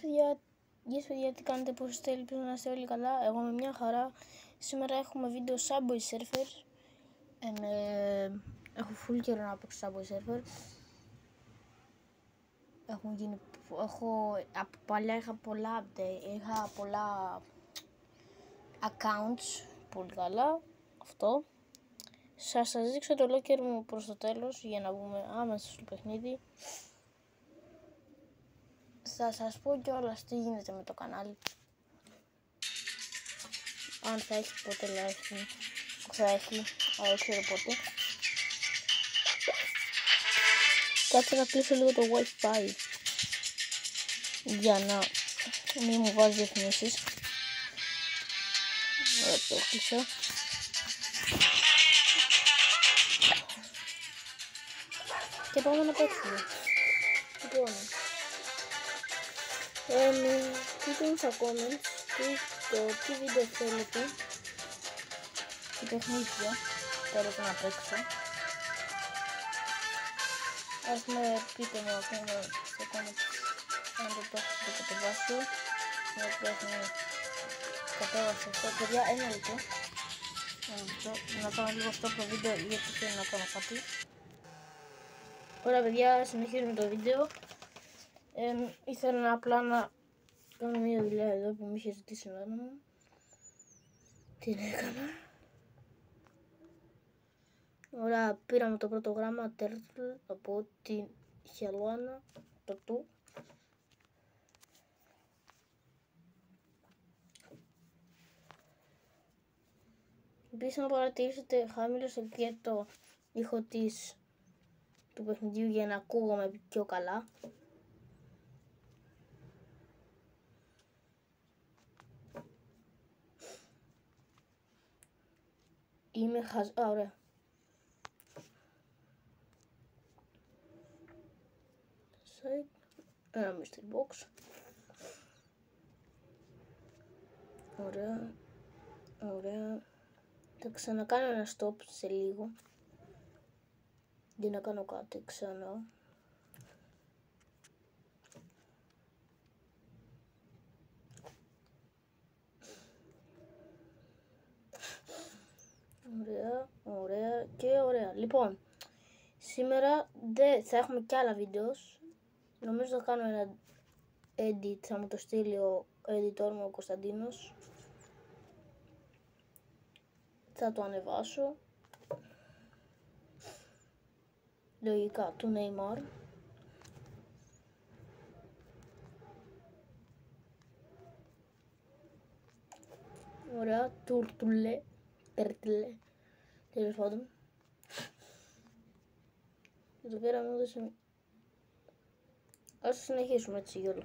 παιδιά, τι κάνετε, πώς είστε, ελπίζω να είστε όλοι καλά. Εγώ με μια χαρά. Σήμερα έχουμε βίντεο Subway Surfer. Έχω full καιρό να παίξω Subway Surfer. Από παλιά είχα πολλά update, είχα πολλά accounts, πολύ καλά, αυτό. Σας δείξω το locker μου προς το τέλος για να βγούμε άμεσα στο παιχνίδι. Θα σας πω κιόλας τι γίνεται με το κανάλι. Αν θα έχει ποτέ live, θα έχει, αλλά δεν ξέρω πότε. Κάτσε να κλείσω λίγο το wifi για να μην μου βάζει διαφημίσεις. Ωραία, το κλείσα. Και πάμε να παίξουμε. Λοιπόν, πείτε μου στα comments τι βίντεο θέλετε, τι παιχνίδια θέλετε να παίξω. Ας με πείτε μου αυτό στο comments αν το έχετε κατεβάσει. Κατέβασε αυτό, παιδιά, ένα λεπτό. Να κάνω λίγο στο βίντεο γιατί θέλω να κάνω κάτι. Ωραία παιδιά, συνεχίζουμε το βίντεο. Ήθελα απλά να κάνω μια δουλειά εδώ που μου είχε ζητήσει η μάνα μου. Την έκανα. Ωραία, πήραμε το πρώτο γράμμα Turtle από την Χελώνα, το του. Επίσης να παρατηρήσετε, χαμήλωσε και το ήχο του παιχνιδιού για να ακούγομαι πιο καλά. Είμαι ωραία. Ένα mystery box. Ωραία. Ωραία. Θα ξανακάνω ένα stop σε λίγο. Για να κάνω κάτι ξανά. Ωραία, ωραία και ωραία. Λοιπόν, σήμερα θα έχουμε και άλλα βίντεο. Νομίζω θα κάνω ένα edit, θα μου το στείλει ο editor μου ο Κωνσταντίνος. Θα το ανεβάσω. Λογικά του Neymar. Ωραία, τουρτουλέ. Τέλος πάντων. Εδώ πέρα μου έδωσε. Ας συνεχίσουμε έτσι γιόλο.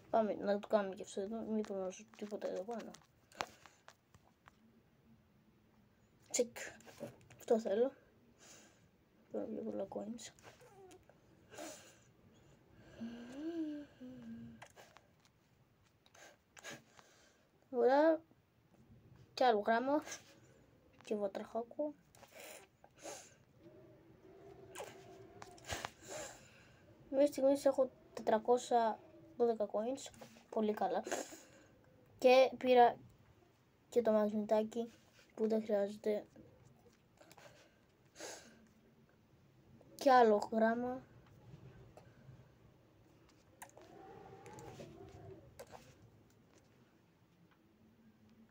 Πάμε να το κάνουμε και αυτό εδώ. Μην πούμε τίποτα εδώ πάνω. Τσικ. Αυτό θέλω. Παίρνω πιο πολλά coins. Ωραία. Και άλλο γράμμα. Και βατραχάκο. Μέχρι στιγμής έχω 412 coins. Πολύ καλά. Και πήρα και το μαγνητάκι που δεν χρειάζεται. Και άλλο γράμμα.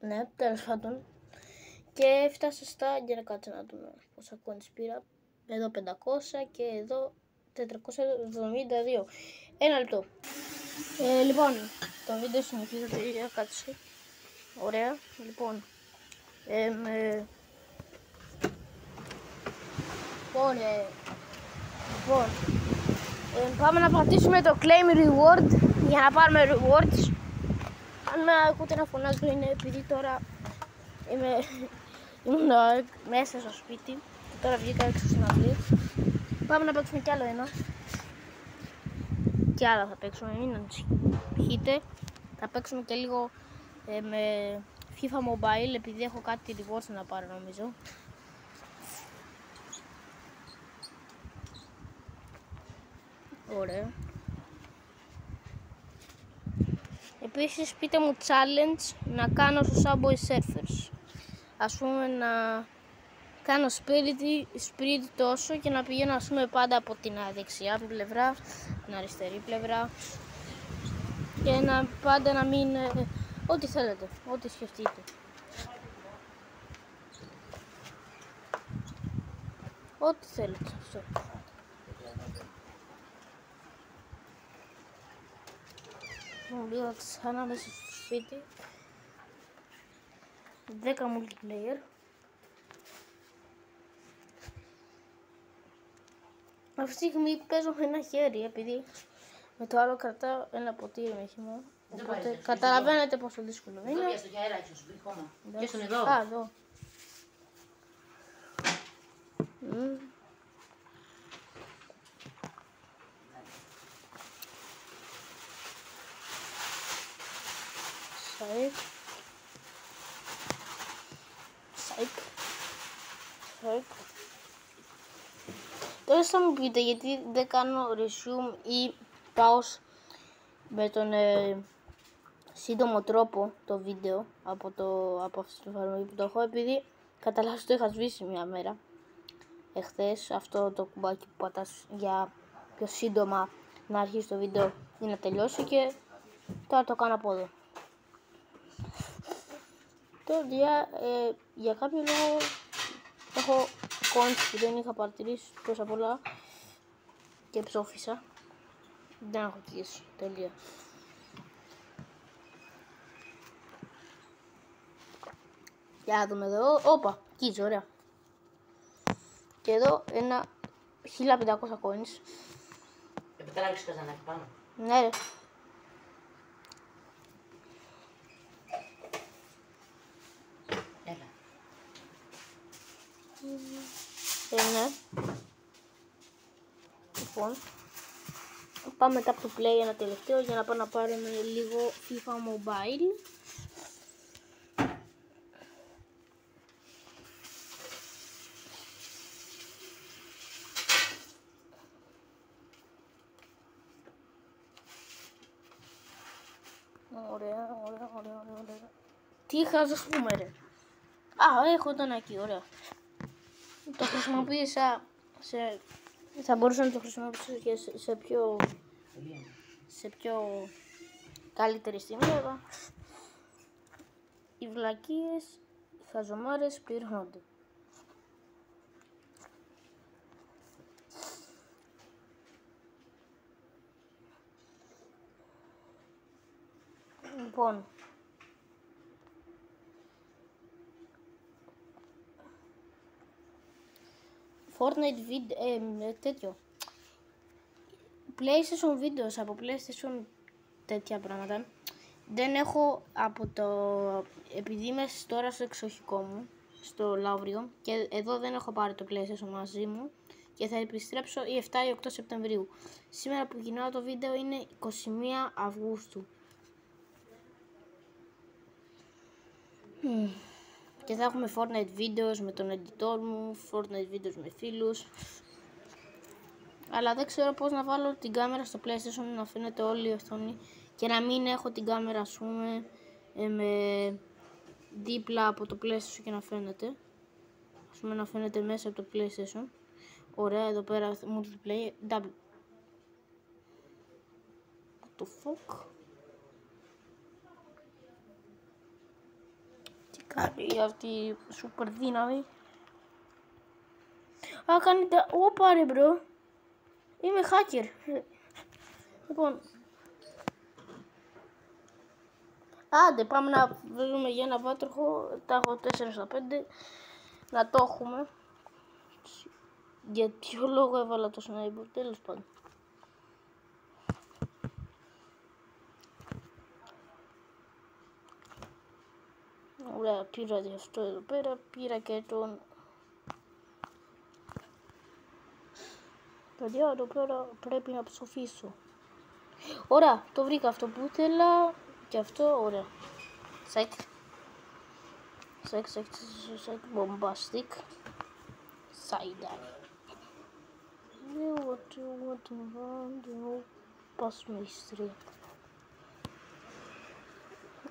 Ναι, τέλος πάντων. Και έφτασα στα, για να κάτσε να δούμε πόσα coins πήρα. Εδώ 500 και εδώ 472. Ένα λεπτό. Λοιπόν, το βίντεο συνεχίζεται, για κάτσε. Ωραία, λοιπόν. Πάμε να πατήσουμε το claim reward για να πάρουμε rewards. Αν με ακούτε να φωνάζω είναι επειδή τώρα ήμουν μέσα στο σπίτι και τώρα βγήκα έξω στην αυλή. Πάμε να παίξουμε κι άλλο ένα. Κι άλλα θα παίξουμε, μην ανησυχείτε. Θα παίξουμε και λίγο με FIFA Mobile επειδή έχω κάτι rewards να πάρω νομίζω. Ωραία. επίσης πείτε μου challenge να κάνω στο Subway Surfers. Ας πούμε να κάνω spirit τόσο και να πηγαίνω ας πούμε πάντα από την δεξιά πλευρά, την αριστερή πλευρά και πάντα να μην, ό,τι θέλετε, ό,τι σκεφτείτε. Ό,τι θέλετε αυτό. Μπήκα ξανά μέσα στο σπίτι. 10 multiplayer. Αυτή τη στιγμή παίζω με ένα χέρι επειδή με το άλλο κρατάω ένα ποτήρι με χυμό. Οπότε καταλαβαίνετε πόσο δύσκολο είναι. Εδώ στο χεράκι σου, ακόμα. Και στον εδώ. Α, εδώ. Σαϊκ. Τώρα θα μου πείτε γιατί δεν κάνω resume ή pause με τον σύντομο τρόπο το βίντεο από αυτή την εφαρμογή που το έχω, επειδή κατά λάθος το είχα σβήσει μια μέρα εχθές, αυτό το κουμπάκι που πατάς για πιο σύντομα να αρχίσει το βίντεο ή να τελειώσει, και τώρα το κάνω από εδώ. Τώρα για κάποιο λόγο έχω coins που δεν είχα παρατηρήσει τόσα πολλά και ψόφισα. Δεν έχω κλείσει, τελεία. Για να δούμε εδώ, όπα, κοίτσε, ωραία. Και εδώ ένα 1500 coins. Επιτράβεις καζανάκι πάνω. Ναι ρε. Έλα. Ναι. Λοιπόν, πάμε μετά από το play ένα τελευταίο για να πάμε να πάρουμε λίγο FIFA Mobile. Ωραία. Τι είχα ζω πούμε ρε. Α, έχω τον εκεί, ωραία. Το χρησιμοποίησα θα μπορούσα να το χρησιμοποιήσω και σε πιο καλύτερη στιγμή, αλλά οι βλακίες, οι χαζομάρες πληρώνονται. Λοιπόν, Fortnite τέτοιο PlayStation videos από PlayStation τέτοια πράγματα δεν έχω επειδή είμαι τώρα στο εξοχικό μου στο Λαύριο και εδώ δεν έχω πάρει το PlayStation μαζί μου και θα επιστρέψω ή 7 ή 8 Σεπτεμβρίου. Σήμερα που γυρνάω το βίντεο είναι 21 Αυγούστου. Και θα έχουμε Fortnite videos με τον editor μου, Fortnite videos με φίλους. Αλλά δεν ξέρω πώς να βάλω την κάμερα στο PlayStation να φαίνεται όλη η οθόνη και να μην έχω την κάμερα ας πούμε με δίπλα από το PlayStation και να φαίνεται. Ας πούμε να φαίνεται μέσα από το PlayStation. Ωραία, εδώ πέρα multiplayer, double. What the fuck? Τι κάνει αυτή η super δύναμη? Α, κάνει τα... Ωπα ρε μπρο. Είμαι hacker. Λοιπόν. Άντε πάμε να βρούμε για ένα βάτροχο. Τα έχω 4 στα 5. Να το έχουμε. Για ποιο λόγο έβαλα το sniper, τέλος πάντων. Ωραία, πήρα αυτό εδώ πέρα, πήρα και τον... Παιδιά, εδώ πέρα πρέπει να ψοφήσω. Ωραία, το βρήκα αυτό που ήθελα και αυτό, ωραία. Σεκ, bombastic. Σάιντα. What pass mystery.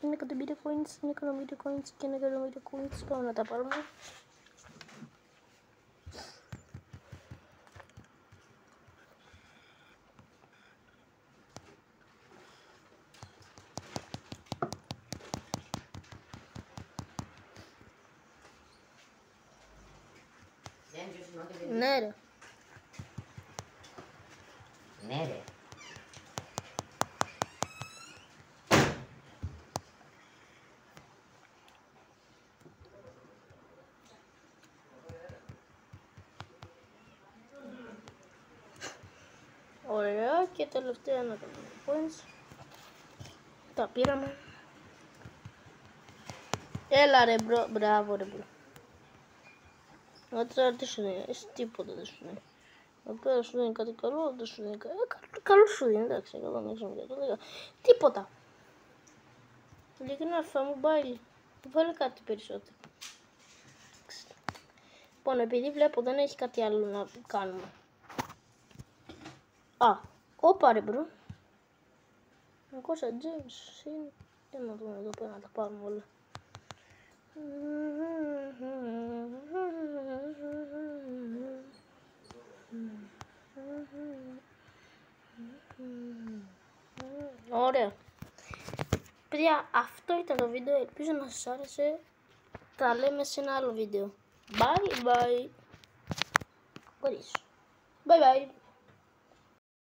Είναι εκατομμύρια coins, είναι εκατομμύρια coins και είναι εκατομμύρια coins. Πάμε να τα πάρουμε. Ναι ρε. Ναι ρε. Ωραία, και τελευταία να κάνουμε points. Τα πήραμε. Έλα ρε μπρο, μπράβο ρε μπρο. Τώρα τι σου δίνει, εσύ τίποτα δεν σου δίνει. Εδώ πέρα σου δίνει κάτι καλό, δεν σου δίνει κάτι. Καλό σου δίνει, εντάξει, 160. Τίποτα. Ειλικρινά, αλφα mobile. Βάλε κάτι περισσότερο. Λοιπόν, επειδή βλέπω δεν έχει κάτι άλλο να κάνουμε. Α, όπα ρε μπρο. 200 gems είναι. Για να δούμε εδώ πέρα να τα πάρουμε όλα. Ωραία. Παιδιά, αυτό ήταν το βίντεο. Ελπίζω να σας άρεσε. Τα λέμε σε ένα άλλο βίντεο. Bye bye. Bye bye.